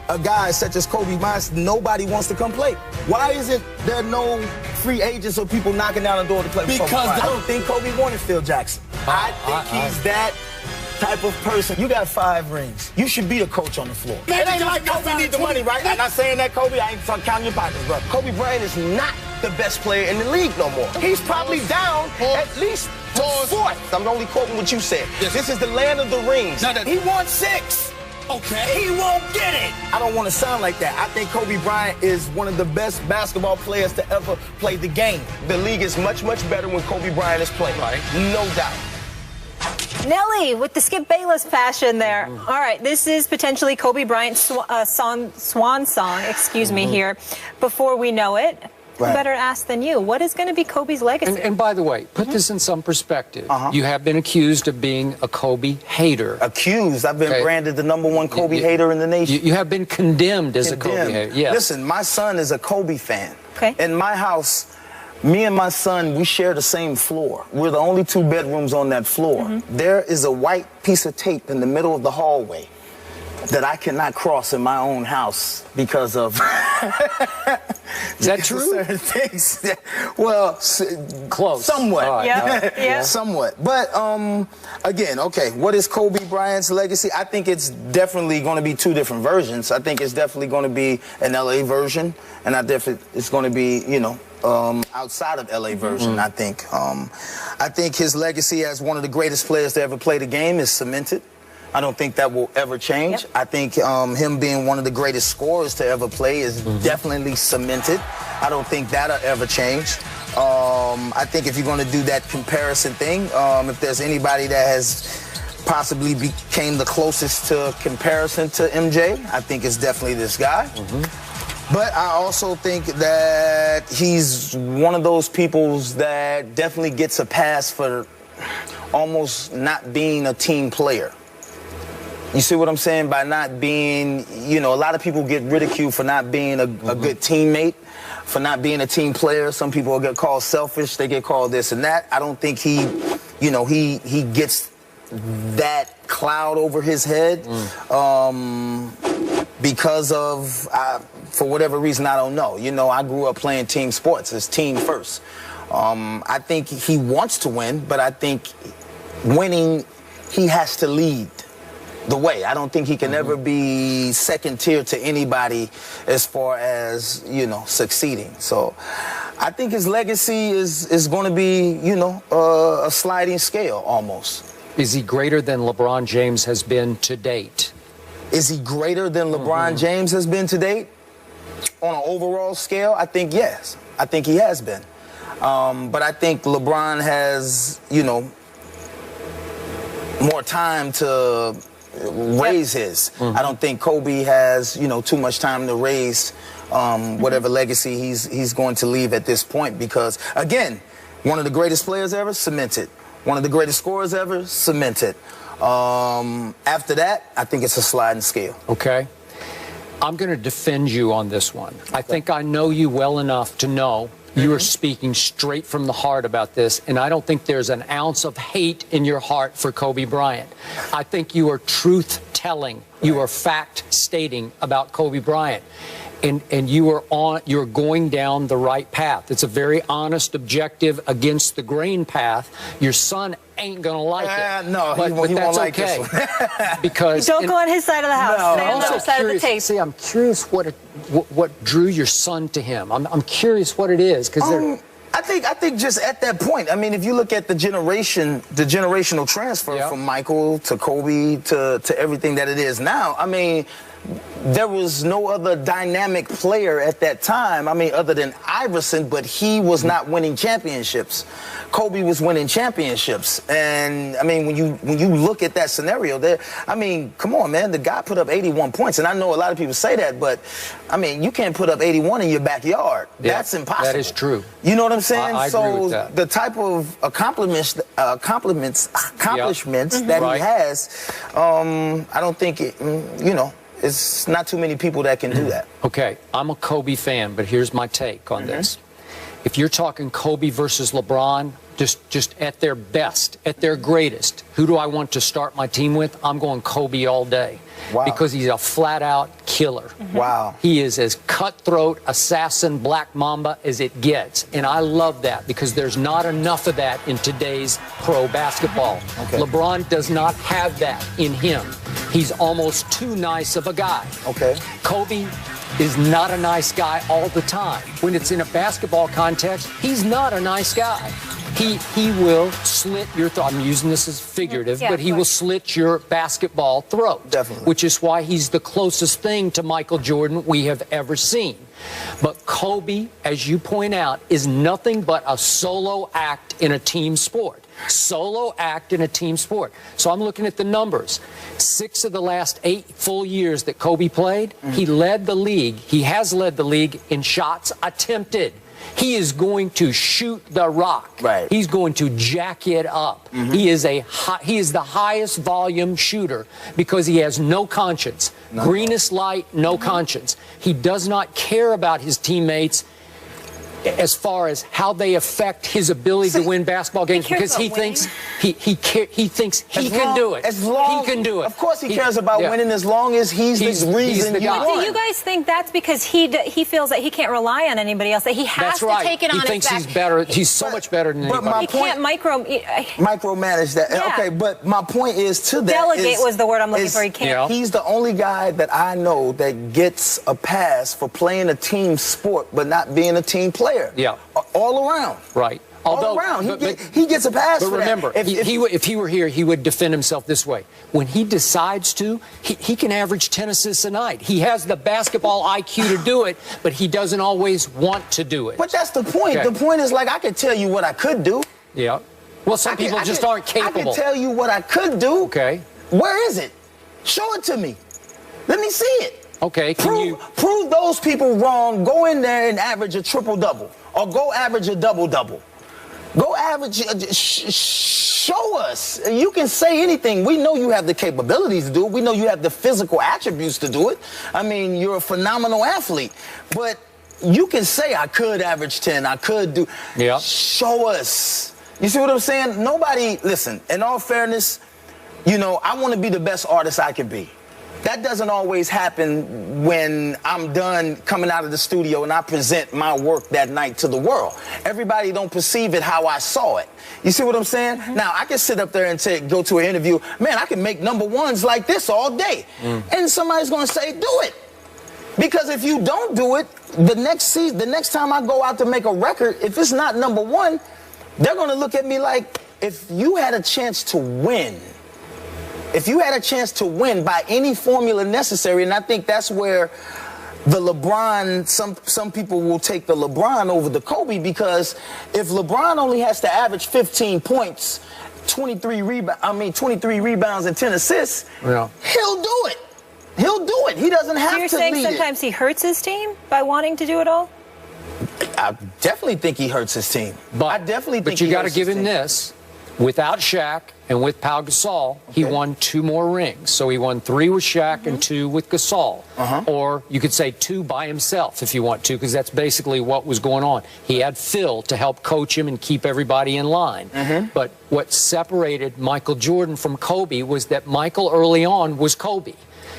a guy such as Kobe Bryant, nobody wants to come play. Why isn't there no free agents or people knocking down the door to play? Because I don't think Kobe wanted Phil Jackson. I think he's that type of person. You got 5 rings. You should be the coach on the floor. It ain't like Kobe need the money, right? I'm not saying that, Kobe. I ain't counting your pockets, bro. Kobe Bryant is not the best player in the league no more. He's probably down at least to 4th. I'm only quoting what you said. Yes. This is the land of the rings. He won 6. Okay. He won't get it. I don't want to sound like that. I think Kobe Bryant is one of the best basketball players to ever play the game. The league is much, much better when Kobe Bryant is playing. Right. No doubt. Nelly with the Skip Bayless passion there. All right, this is potentially Kobe Bryant's swan song, excuse me, here. Before we know it, who better ask than you? What is going to be Kobe's legacy? And by the way, put this in some perspective. You have been accused of being a Kobe hater. Accused? I've been branded the #1 Kobe hater in the nation. You have been condemned as a Kobe hater. Yes. Listen, my son is a Kobe fan. Okay. In my house, me and my son, we share the same floor. We're the only 2 bedrooms on that floor. There is a white piece of tape in the middle of the hallway that I cannot cross in my own house because of... Is that true? Certain things. Well, close. Somewhat. Right. Yeah. Somewhat. But, again, okay, what is Kobe Bryant's legacy? I think it's definitely going to be 2 different versions. I think it's definitely going to be an LA version, and it's going to be, you know, outside of LA version, I think. I think his legacy as one of the greatest players to ever play the game is cemented. I don't think that will ever change. I think him being one of the greatest scorers to ever play is definitely cemented. I don't think that'll ever change. I think if you're going to do that comparison thing, if there's anybody that has possibly became the closest to comparison to MJ, I think it's definitely this guy. But I also think that he's one of those people that definitely gets a pass for almost not being a team player. You see what I'm saying? By not being, you know, a lot of people get ridiculed for not being a good teammate, for not being a team player. Some people get called selfish. They get called this and that. I don't think he, you know, he gets that cloud over his head because of, for whatever reason, I don't know. You know, I grew up playing team sports. It's team first. I think he wants to win, but I think winning, he has to lead the way. I don't think he can ever be second tier to anybody as far as, you know, succeeding. So I think his legacy is going to be, you know, a sliding scale almost. Is he greater than LeBron James has been to date? Is he greater than LeBron James has been to date? On an overall scale, I think yes. I think he has been. But I think LeBron has, you know, more time to raise his. I don't think Kobe has, you know, too much time to raise whatever legacy he's going to leave at this point, because again, one of the greatest players ever, cemented. One of the greatest scorers ever, cemented. After that, I think it's a sliding scale. Okay. I'm going to defend you on this one. I think I know you well enough to know you are speaking straight from the heart about this, and I don't think there's an ounce of hate in your heart for Kobe Bryant. I think you are truth-telling. You are fact-stating about Kobe Bryant. And you're going down the right path. It's a very honest, objective, against the grain path. Your son ain't gonna like it. No, but he won't that's like okay. this one. Because don't go on his side of the house. No. Stay on the other side of the tape. See, I'm curious what drew your son to him. I'm curious what it is, because I think just at that point, I mean, if you look at the generational transfer from Michael to Kobe to everything that it is now, I mean, there was no other dynamic player at that time, I mean, other than Iverson, but he was not winning championships. Kobe was winning championships. And, I mean, when you look at that scenario there, I mean, come on, man, the guy put up 81 points. And I know a lot of people say that, but, I mean, you can't put up 81 in your backyard. Yeah, that's impossible. That is true. You know what I'm saying? I agree with that. The type of accomplishments that he has, I don't think it, you know, it's not too many people that can do that. Okay, I'm a Kobe fan, but here's my take on this. If you're talking Kobe versus LeBron, just at their best, at their greatest, who do I want to start my team with? I'm going Kobe all day. Wow. Because he's a flat-out killer. Wow. He is as cutthroat, assassin, black mamba as it gets. And I love that because there's not enough of that in today's pro basketball. Okay. LeBron does not have that in him. He's almost too nice of a guy. Okay. Kobe is not a nice guy all the time. When it's in a basketball context, he's not a nice guy. He will slit your throat. I'm using this as figurative, Yeah, but he will slit your basketball throat. Definitely. Which is why he's the closest thing to Michael Jordan we have ever seen. But Kobe, as you point out, is nothing but a solo act in a team sport. Solo act in a team sport. So I'm looking at the numbers. 6 of the last 8 full years that Kobe played, he led the league. He has led the league in shots attempted. He is going to shoot the rock. Right. He's going to jack it up. He is the highest volume shooter because he has no conscience. Greenest light, no conscience. He does not care about his teammates as far as how they affect his ability to win basketball games because he thinks he can do it. As long, he can do it. Of course he cares about winning as long as he's the reason the you guy. won. Do you guys think that's because he feels that he can't rely on anybody else, that he has That's to right. take it on He his thinks back? he's better. He's so much better than But anybody. my He can't micromanage that. Yeah. Okay, but my point is to that Delegate was the word I'm looking for. He can't. Yeah. He's the only guy that I know that gets a pass for playing a team sport but not being a team player. Yeah. All around. Right. All around. He gets a pass But for remember, that. if he were here, he would defend himself this way. When he decides to, he can average 10 assists a night. He has the basketball IQ to do it, but he doesn't always want to do it. But that's the point. Okay. The point is, like, I could tell you what I could do. Yeah. Well, some people just aren't capable. I can tell you what I could do. Okay. Where is it? Show it to me. Let me see it. Okay. Prove those people wrong. Go in there and average a triple-double. Or go average a double-double. Go average, show us. You can say anything. We know you have the capabilities to do it. We know you have the physical attributes to do it. I mean, you're a phenomenal athlete. But you can say, I could average 10. I could do. Yeah. Show us. You see what I'm saying? Nobody, listen, in all fairness, you know, I want to be the best artist I can be. That doesn't always happen when I'm done coming out of the studio and I present my work that night to the world. Everybody don't perceive it how I saw it. You see what I'm saying? Now, I can sit up there and go to an interview. Man, I can make number ones like this all day. And somebody's going to say, do it. Because if you don't do it, the next time I go out to make a record, if it's not number one, they're going to look at me like, if you had a chance to win, by any formula necessary, and I think that's where the LeBron, some people will take the LeBron over the Kobe, because if LeBron only has to average 15 points, 23 rebounds and 10 assists, he'll do it. He'll do it. He doesn't have to lead it. So you're saying sometimes he hurts his team by wanting to do it all? I definitely think he hurts his team. But you got to give him this. Without Shaq and with Pau Gasol, he won 2 more rings. So he won 3 with Shaq and 2 with Gasol. Or you could say 2 by himself if you want to, because that's basically what was going on. He had Phil to help coach him and keep everybody in line. But what separated Michael Jordan from Kobe was that Michael early on was Kobe.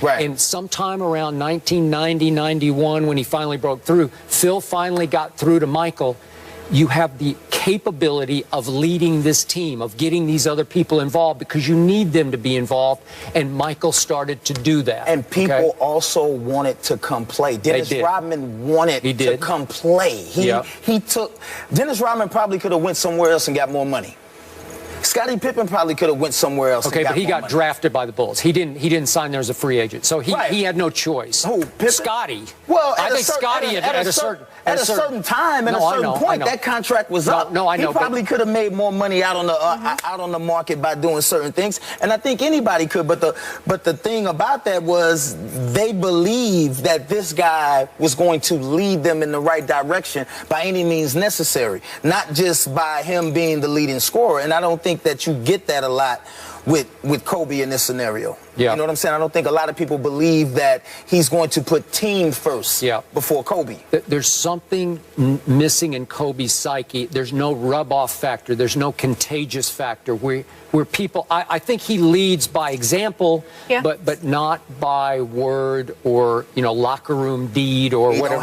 Right. And sometime around 1990, 91, when he finally broke through, Phil finally got through to Michael. You have the capability of leading this team, of getting these other people involved, because you need them to be involved. And Michael started to do that. And people also wanted to come play. Dennis Rodman wanted to come play. Dennis Rodman probably could have went somewhere else and got more money. Scottie Pippen probably could have went somewhere else. Okay, but he got drafted by the Bulls. He didn't sign there as a free agent, so he had no choice. Who? Pippen? Scottie. Well, I think Scottie at a certain time and a certain point, that contract was up. No, I know. He probably could have made more money out on the market by doing certain things, and I think anybody could. But the thing about that was they believed that this guy was going to lead them in the right direction by any means necessary, not just by him being the leading scorer. And I don't think that you get that a lot with Kobe in this scenario. Yeah. You know what I'm saying? I don't think a lot of people believe that he's going to put team first before Kobe. There's something missing in Kobe's psyche. There's no rub-off factor. There's no contagious factor where people, I think he leads by example, but not by word or, locker room deed or you whatever.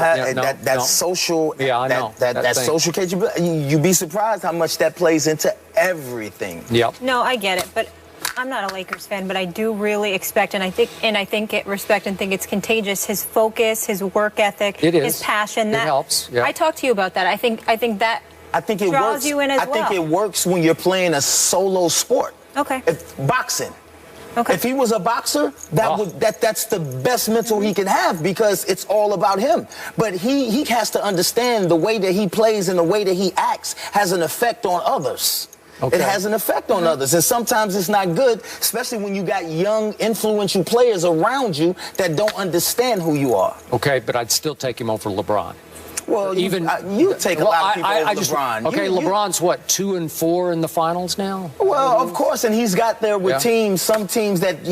That social, I know. That social capability, you'd be surprised how much that plays into everything. Yep. No, I get it, but I'm not a Lakers fan, but I do really expect, and I think respect and think it's contagious. His focus, his work ethic, his passion. It helps. Yeah. I talked to you about that. I think that it draws works. you in as well. I think it works when you're playing a solo sport. Okay. Boxing. Okay. If he was a boxer, that's the best mental he can have because it's all about him. But he has to understand the way that he plays and the way that he acts has an effect on others. Okay. It has an effect on others, and sometimes it's not good, especially when you got young, influential players around you that don't understand who you are. Okay, but I'd still take him over LeBron. Well, you take a lot of people over LeBron. Okay, LeBron's what, 2-4 in the finals now? Well, of course, and he's got there with teams, some teams that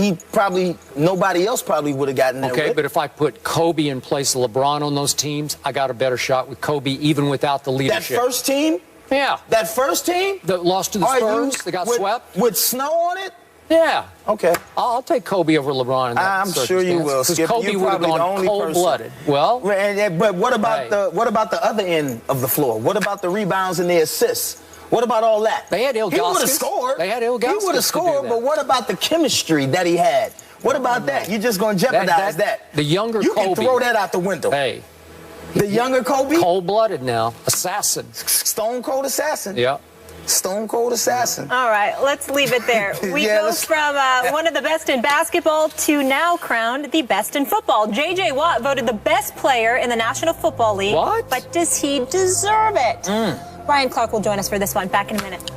nobody else probably would have gotten there with. Okay, but if I put Kobe in place of LeBron on those teams, I got a better shot with Kobe even without the leadership. That first team? Yeah. That first team? That lost to the Spurs, they got swept? With snow on it? Yeah. Okay. I'll take Kobe over LeBron in that I'm sure you will, Skip. Kobe would have gone cold-blooded. Well, but what about the other end of the floor? What about the rebounds and the assists? What about all that? They had Ilgauskas. He would have scored. They had Ilgauskas. He would have scored, but what about the chemistry that he had? What about that? You're just going to jeopardize that. The younger Kobe. You can throw that out the window. Hey. The younger Kobe? Cold-blooded now. Assassin. Stone cold assassin. Yeah. Stone cold assassin. All right, let's leave it there. We go from one of the best in basketball to now crowned the best in football. J.J. Watt voted the best player in the National Football League. What? But does he deserve it? Bryan Clark will join us for this one. Back in a minute.